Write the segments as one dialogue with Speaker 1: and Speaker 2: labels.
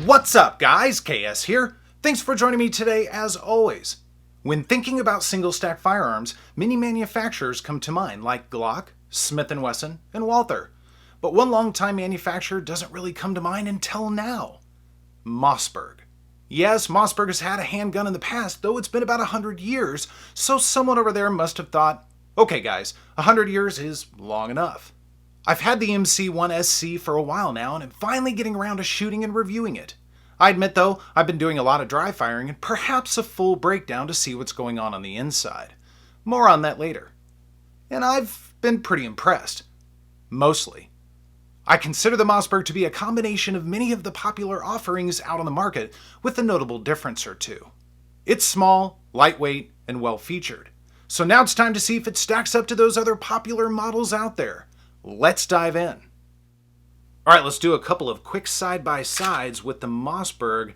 Speaker 1: What's up, guys? KS here. Thanks for joining me today, as always. When thinking about single-stack firearms, many manufacturers come to mind, like Glock, Smith & Wesson, and Walther. But one long-time manufacturer doesn't really come to mind until now. Mossberg. Yes, Mossberg has had a handgun in the past, though it's been about 100 years, so someone over there must have thought, okay guys, 100 years is long enough. I've had the MC1SC for a while now, and I'm finally getting around to shooting and reviewing it. I admit, though, I've been doing a lot of dry firing and perhaps a full breakdown to see what's going on the inside. More on that later. And I've been pretty impressed. Mostly. I consider the Mossberg to be a combination of many of the popular offerings out on the market, with a notable difference or two. It's small, lightweight, and well-featured. So now it's time to see if it stacks up to those other popular models out there. Let's dive in. Alright, let's do a couple of quick side-by-sides with the Mossberg.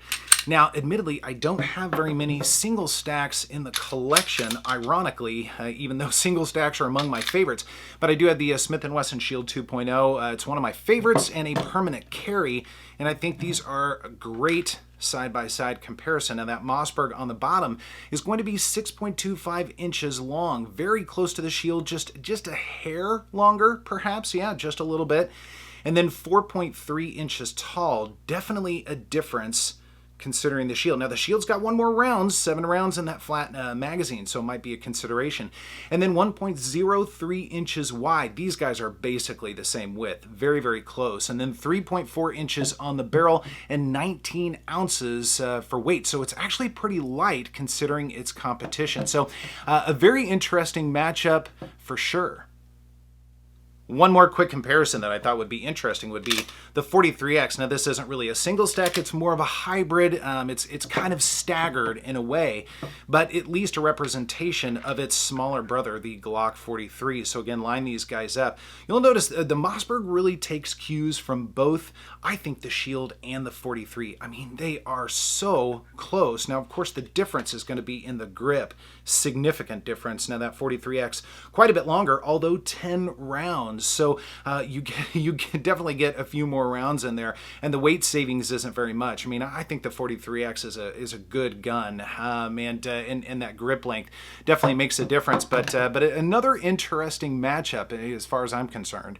Speaker 1: Now, admittedly, I don't have very many single stacks in the collection, ironically, even though single stacks are among my favorites. But I do have the Smith & Wesson Shield 2.0. It's one of my favorites and a permanent carry, and I think these are a great side-by-side comparison. Now that Mossberg on the bottom is going to be 6.25 inches long, very close to the Shield, just a hair longer, perhaps, yeah, just a little bit. And then 4.3 inches tall, definitely a difference considering the Shield. Now the Shield's got one more round, 7 rounds in that flat magazine, so it might be a consideration. And then 1.03 inches wide. These guys are basically the same width, very, very close. And then 3.4 inches on the barrel and 19 ounces for weight. So it's actually pretty light considering its competition. So a very interesting matchup for sure. One more quick comparison that I thought would be interesting would be the 43X. Now this isn't really a single stack, it's more of a hybrid. It's kind of staggered in a way, but at least a representation of its smaller brother, the Glock 43. So again, line these guys up. You'll notice the Mossberg really takes cues from both, I think, the Shield and the 43. I mean, they are so close. Now, of course, the difference is going to be in the grip. Significant difference. Now that 43X, quite a bit longer, although 10 rounds. So you can definitely get a few more rounds in there, and the weight savings isn't very much. I mean, I think the 43X is a good gun, and that grip length definitely makes a difference. But another interesting matchup as far as I'm concerned.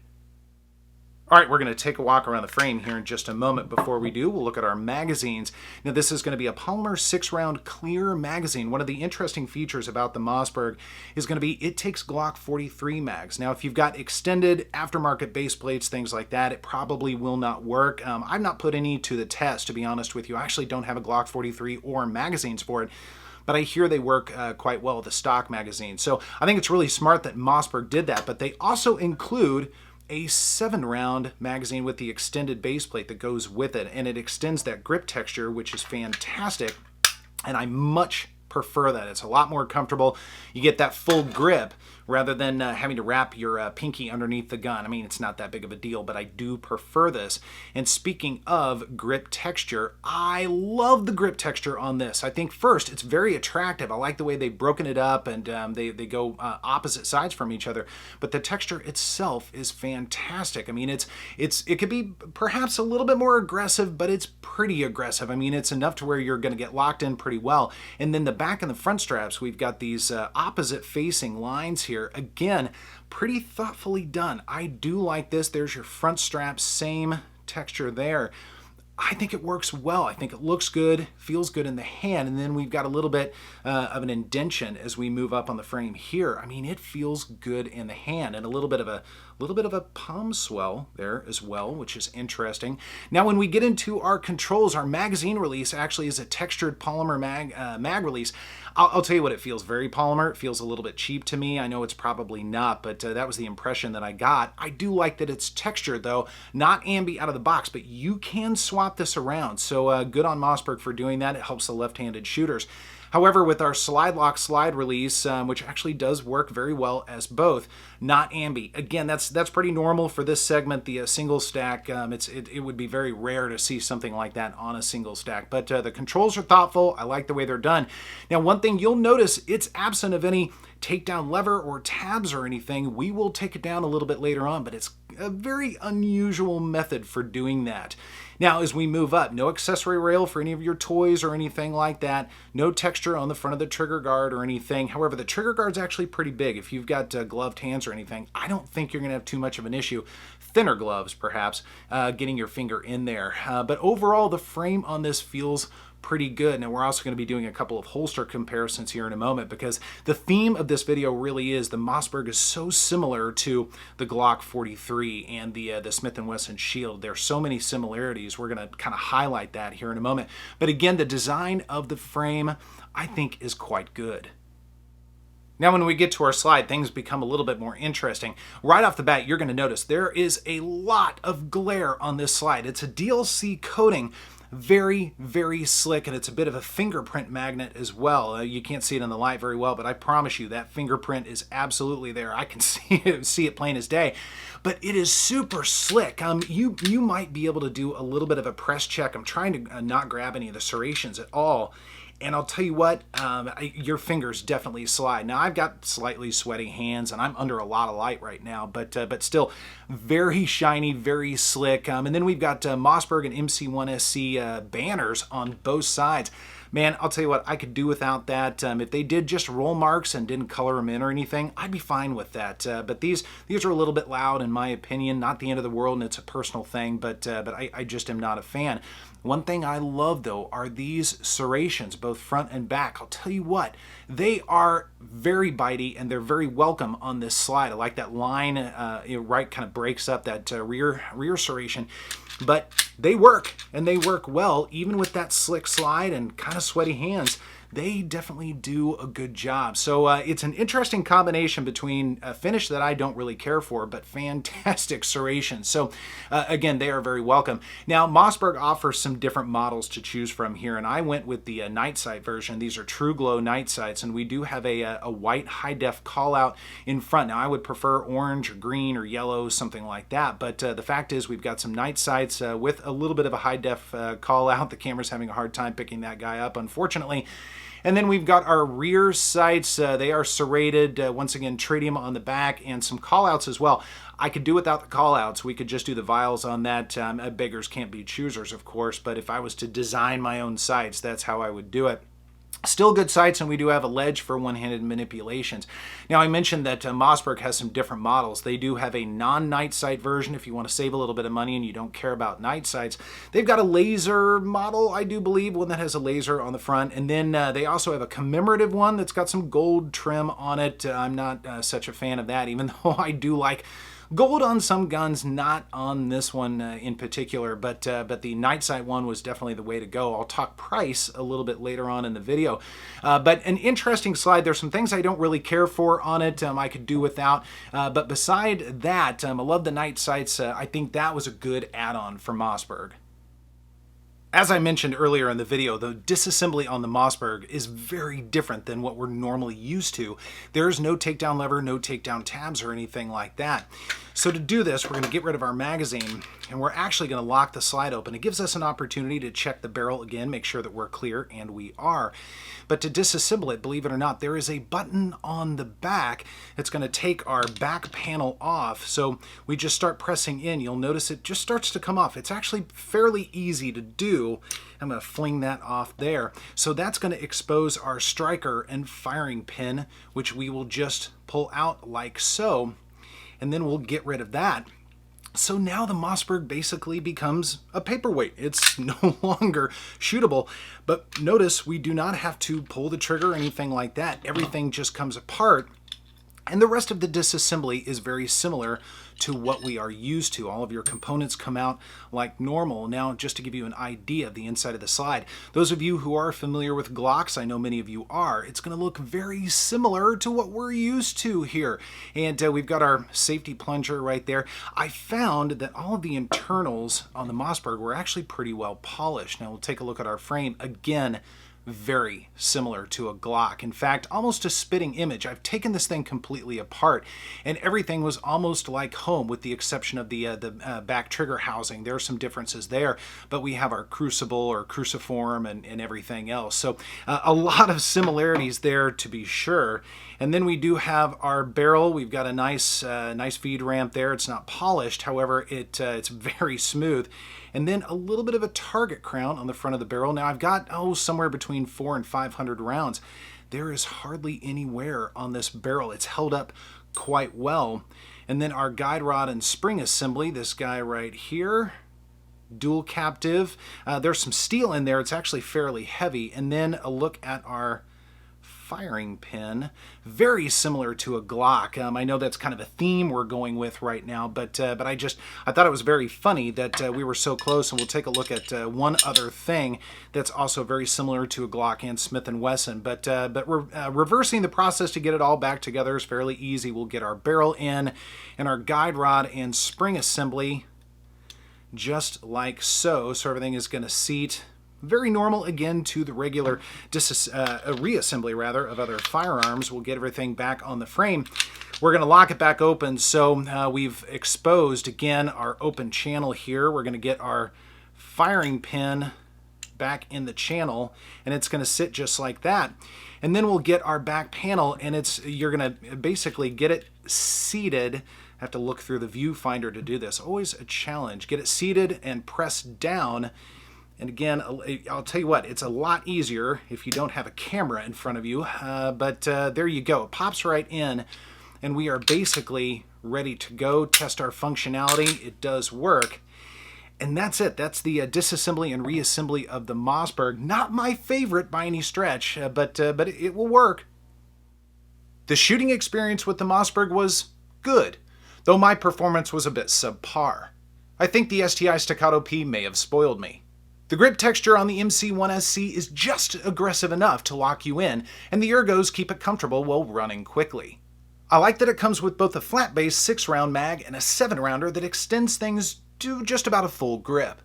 Speaker 1: All right, we're going to take a walk around the frame here in just a moment. Before we do, we'll look at our magazines. Now, this is going to be a polymer 6-round clear magazine. One of the interesting features about the Mossberg is going to be it takes Glock 43 mags. Now, if you've got extended aftermarket base plates, things like that, it probably will not work. I've not put any to the test, to be honest with you. I actually don't have a Glock 43 or magazines for it, but I hear they work quite well with the stock magazine. So I think it's really smart that Mossberg did that, but they also include a 7-round magazine with the extended base plate that goes with it, and it extends that grip texture, which is fantastic, and I much prefer that. It's a lot more comfortable. You get that full grip rather than having to wrap your pinky underneath the gun. I mean, it's not that big of a deal, but I do prefer this. And speaking of grip texture, I love the grip texture on this. I think first, it's very attractive. I like the way they've broken it up, and they go opposite sides from each other. But the texture itself is fantastic. I mean, it could be perhaps a little bit more aggressive, but it's pretty aggressive. I mean, it's enough to where you're going to get locked in pretty well. And then the back and the front straps, we've got these opposite facing lines here. Again, pretty thoughtfully done. I do like this. There's your front strap, same texture there. I think it works well. I think it looks good, feels good in the hand, and then we've got a little bit of an indentation as we move up on the frame here. I mean, it feels good in the hand, and a little bit of a palm swell there as well, which is interesting. Now, when we get into our controls, our magazine release actually is a textured polymer mag release. I'll tell you what, it feels very polymer. It feels a little bit cheap to me. I know it's probably not, but that was the impression that I got. I do like that it's textured, though, not ambi out of the box, but you can swap this around. So good on Mossberg for doing that. It helps the left-handed shooters. However, with our slide lock slide release, which actually does work very well as both, not ambi. Again, that's pretty normal for this segment, the single stack. It would be very rare to see something like that on a single stack. But the controls are thoughtful. I like the way they're done. Now, one thing you'll notice, it's absent of any takedown lever or tabs or anything. We will take it down a little bit later on, but it's a very unusual method for doing that. Now, as we move up, no accessory rail for any of your toys or anything like that. No texture on the front of the trigger guard or anything. However, the trigger guard's actually pretty big. If you've got gloved hands or anything, I don't think you're going to have too much of an issue. Thinner gloves, perhaps, getting your finger in there. But overall, the frame on this feels pretty good. Now, we're also going to be doing a couple of holster comparisons here in a moment, because the theme of this video really is the Mossberg is so similar to the Glock 43 and the Smith & Wesson Shield. There's so many similarities. We're going to kind of highlight that here in a moment. But again, the design of the frame, I think, is quite good. Now, when we get to our slide, things become a little bit more interesting. Right off the bat, you're going to notice there is a lot of glare on this slide. It's a DLC coating. Very, very slick, and it's a bit of a fingerprint magnet as well. You can't see it in the light very well, but I promise you that fingerprint is absolutely there. I can see it plain as day. But it is super slick. You might be able to do a little bit of a press check. I'm trying to not grab any of the serrations at all. And I'll tell you what, your fingers definitely slide. Now, I've got slightly sweaty hands, and I'm under a lot of light right now, but still very shiny, very slick. And then we've got Mossberg and MC1SC banners on both sides. Man, I'll tell you what, I could do without that. If they did just roll marks and didn't color them in or anything, I'd be fine with that. But these are a little bit loud, in my opinion. Not the end of the world, and it's a personal thing, but I just am not a fan. One thing I love, though, are these serrations, both front and back. I'll tell you what, they are very bitey, and they're very welcome on this slide. I like that line, right, kind of breaks up that rear serration. But they work, and they work well, even with that slick slide and kind of sweaty hands. They definitely do a good job. So it's an interesting combination between a finish that I don't really care for, but fantastic serration. So again, they are very welcome. Now, Mossberg offers some different models to choose from here, and I went with the night sight version. These are true glow night sights, and we do have a white high-def call-out in front. Now, I would prefer orange or green or yellow, something like that, but the fact is we've got some night sights with a little bit of a high-def call-out. The camera's having a hard time picking that guy up, unfortunately. And then we've got our rear sights. They are serrated, once again, tritium on the back, and some callouts as well. I could do without the callouts. We could just do the vials on that. Beggars can't be choosers, of course, but if I was to design my own sights, that's how I would do it. Still good sights, and we do have a ledge for one-handed manipulations. Now, I mentioned that Mossberg has some different models. They do have a non-night sight version if you want to save a little bit of money and you don't care about night sights. They've got a laser model, I do believe, one that has a laser on the front. And then they also have a commemorative one that's got some gold trim on it. I'm not such a fan of that, even though I do like gold on some guns, not on this one in particular, but the night sight one was definitely the way to go. I'll talk price a little bit later on in the video. But an interesting slide. There's some things I don't really care for on it. I could do without. But beside that, I love the night sights. I think that was a good add-on for Mossberg. As I mentioned earlier in the video, the disassembly on the Mossberg is very different than what we're normally used to. There's no takedown lever, no takedown tabs or anything like that. So to do this, we're going to get rid of our magazine, and we're actually going to lock the slide open. It gives us an opportunity to check the barrel again, make sure that we're clear, and we are. But to disassemble it, believe it or not, there is a button on the back that's going to take our back panel off. So we just start pressing in. You'll notice it just starts to come off. It's actually fairly easy to do. I'm going to fling that off there. So that's going to expose our striker and firing pin, which we will just pull out like so. And then we'll get rid of that. So now the Mossberg basically becomes a paperweight. It's no longer shootable. But notice we do not have to pull the trigger or anything like that. Everything just comes apart. And the rest of the disassembly is very similar to what we are used to. All of your components come out like normal. Now, just to give you an idea of the inside of the slide, those of you who are familiar with Glocks, I know many of you are, it's going to look very similar to what we're used to here. And we've got our safety plunger right there. I found that all of the internals on the Mossberg were actually pretty well polished. Now, we'll take a look at our frame. Again, very similar to a Glock. In fact, almost a spitting image. I've taken this thing completely apart, and everything was almost like home, with the exception of the back trigger housing. There are some differences there, but we have our crucible or cruciform and everything else. So a lot of similarities there, to be sure. And then we do have our barrel. We've got a nice feed ramp there. It's not polished, however, it's very smooth. And then a little bit of a target crown on the front of the barrel. Now I've got, somewhere between 400 and 500 rounds. There is hardly any wear on this barrel. It's held up quite well. And then our guide rod and spring assembly, this guy right here, dual captive. There's some steel in there. It's actually fairly heavy. And then a look at our firing pin, very similar to a Glock. I know that's kind of a theme we're going with right now, but I thought it was very funny that we were so close. And we'll take a look at one other thing that's also very similar to a Glock and Smith & Wesson. But reversing the process to get it all back together is fairly easy. We'll get our barrel in and our guide rod and spring assembly just like so. So everything is going to seat very normal again to the regular reassembly rather of other firearms. We'll get everything back on the frame. We're going to lock it back open. So we've exposed again our open channel here. We're going to get our firing pin back in the channel, and it's going to sit just like that. And then we'll get our back panel, and you're going to basically get it seated. I have to look through the viewfinder to do this. Always a challenge. Get it seated and press down. And again, I'll tell you what, it's a lot easier if you don't have a camera in front of you. But there you go. It pops right in, and we are basically ready to go. Test our functionality. It does work. And that's it. That's the disassembly and reassembly of the Mossberg. Not my favorite by any stretch, but it will work. The shooting experience with the Mossberg was good, though my performance was a bit subpar. I think the STI Staccato P may have spoiled me. The grip texture on the MC1SC is just aggressive enough to lock you in, and the ergos keep it comfortable while running quickly. I like that it comes with both a flat base 6-round mag and a 7-rounder that extends things to just about a full grip.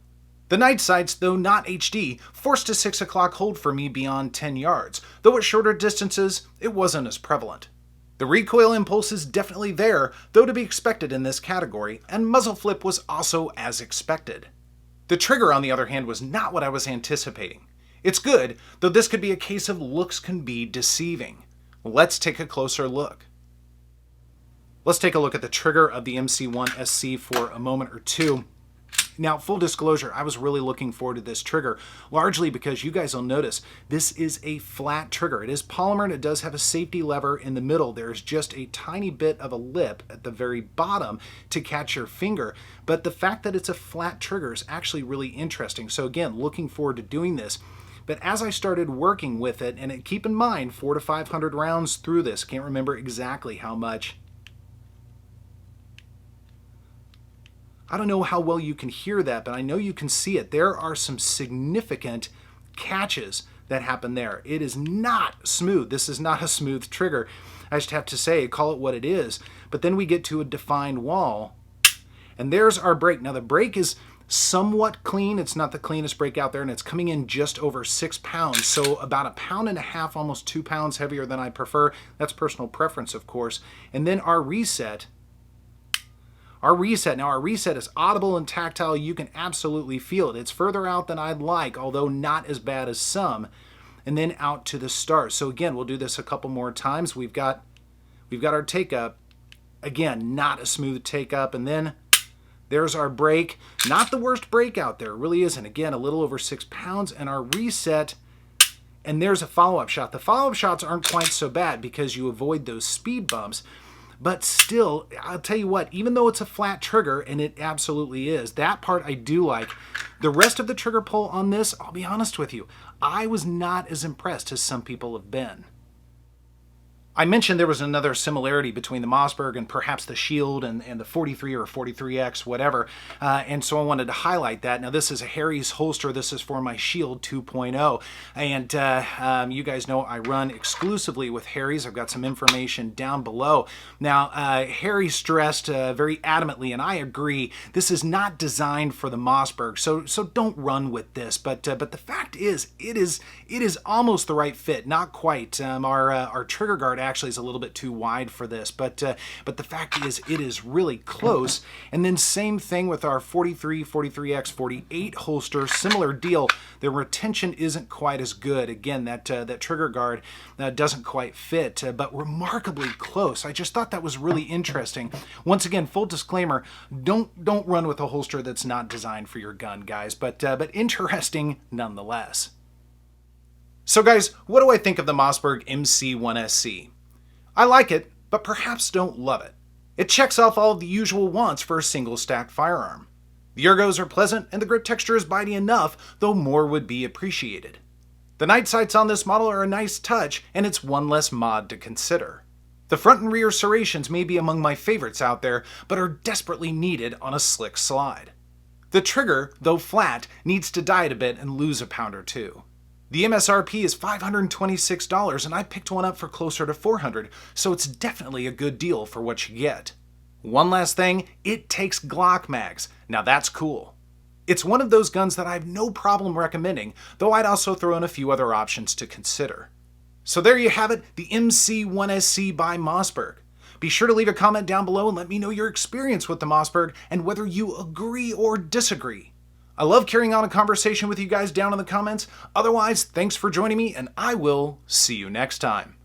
Speaker 1: The night sights, though not HD, forced a 6 o'clock hold for me beyond 10 yards, though at shorter distances, it wasn't as prevalent. The recoil impulse is definitely there, though to be expected in this category, and muzzle flip was also as expected. The trigger, on the other hand, was not what I was anticipating. It's good, though this could be a case of looks can be deceiving. Let's take a closer look. Let's take a look at the trigger of the MC1SC for a moment or two. Now, full disclosure, I was really looking forward to this trigger, largely because you guys will notice this is a flat trigger. It is polymer and it does have a safety lever in the middle. There's just a tiny bit of a lip at the very bottom to catch your finger, but the fact that it's a flat trigger is actually really interesting. So again, looking forward to doing this. But as I started working with it, and keep in mind 400 to 500 rounds through this, can't remember exactly how much. I don't know how well you can hear that, but I know you can see it. There are some significant catches that happen there. It is not smooth. This is not a smooth trigger. I just have to say, call it what it is. But then we get to a defined wall, and there's our brake. Now the brake is somewhat clean. It's not the cleanest brake out there, and it's coming in just over 6 pounds. So about 1.5 pounds, almost 2 pounds heavier than I prefer. That's personal preference, of course. And then our reset. Now our reset is audible and tactile. You can absolutely feel it. It's further out than I'd like, although not as bad as some. And then out to the start. So again, we'll do this a couple more times. We've got our take up. Again, not a smooth take up. And then there's our brake. Not the worst brake out there. It really isn't. Again, a little over 6 pounds. And our reset. And there's a follow-up shot. The follow-up shots aren't quite so bad because you avoid those speed bumps. But still, I'll tell you what, even though it's a flat trigger, and it absolutely is, that part I do like. The rest of the trigger pull on this, I'll be honest with you, I was not as impressed as some people have been. I mentioned there was another similarity between the Mossberg and perhaps the Shield and the 43 or 43X, whatever, and so I wanted to highlight that. Now, this is a Harry's holster. This is for my Shield 2.0, and you guys know I run exclusively with Harry's. I've got some information down below. Now, Harry stressed very adamantly, and I agree, this is not designed for the Mossberg, so don't run with this. But the fact is, it is almost the right fit, not quite. Our trigger guard actually is a little bit too wide for this, but the fact is it is really close. And then same thing with our 43, 43X, 48 holster, similar deal. The retention isn't quite as good. Again, that trigger guard doesn't quite fit, but remarkably close. I just thought that was really interesting. Once again, full disclaimer, don't run with a holster that's not designed for your gun, guys, but interesting nonetheless. So guys, what do I think of the Mossberg MC1SC? I like it, but perhaps don't love it. It checks off all of the usual wants for a single stack firearm. The ergos are pleasant and the grip texture is bitey enough, though more would be appreciated. The night sights on this model are a nice touch, and it's one less mod to consider. The front and rear serrations may be among my favorites out there, but are desperately needed on a slick slide. The trigger, though flat, needs to diet a bit and lose a pound or two. The MSRP is $526, and I picked one up for closer to $400, so it's definitely a good deal for what you get. One last thing, it takes Glock mags. Now that's cool. It's one of those guns that I have no problem recommending, though I'd also throw in a few other options to consider. So there you have it, the MC1SC by Mossberg. Be sure to leave a comment down below and let me know your experience with the Mossberg and whether you agree or disagree. I love carrying on a conversation with you guys down in the comments. Otherwise, thanks for joining me, and I will see you next time.